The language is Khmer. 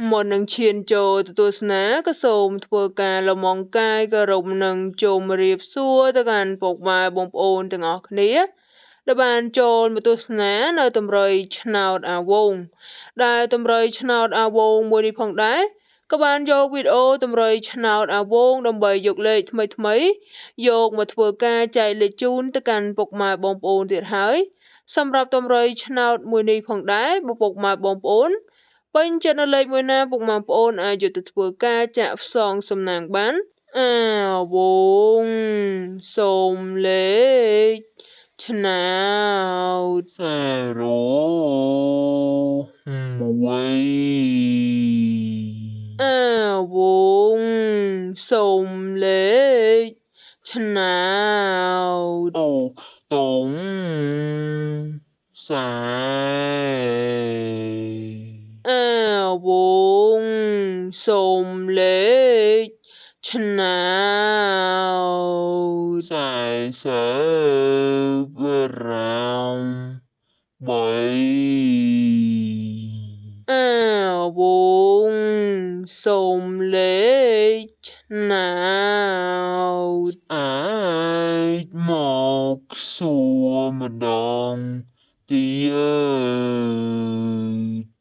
មុននឹងឈានចូលទៅទស្សនាក៏សូមធ្វើការលំអងកាយគោរពនិងជម្រាបសួរទៅកាន់ពុកម៉ែបងប្អូនទាំងអស់គ្នាដែលបានចូលមកទស្សនានៅតម្រុយឆ្នោតអាវងដែលតម្រុយឆ្នោតអាវងមួយនេះផងដែរក៏បានយកវីដេអូតម្រុយឆ្នោតអាវងដើម្បីយកលេខថ្មីយកមកធ្វើការចែកលេខជូនទៅកាន់ពុកម៉ែបងប្អូនទៀតហើយសម្រាប់តម្រុយឆ្នោតមួយនេះផងដែរពុកម៉ែបងប្អូនពេញចិត្តនៅលេខមួយណាពុកម៉ែបងប្អូនអាចយកទៅធ្វើការចាក់ផ្សងសំណាងបានអាវងសូមលេខឆ្នោត01អាវងសូមលេខឆ្នោត03អាវងសូមលេខឆ្នោត45អាវងសូមលេខឆ្នោតអាចមកសួរម្ដងទៀត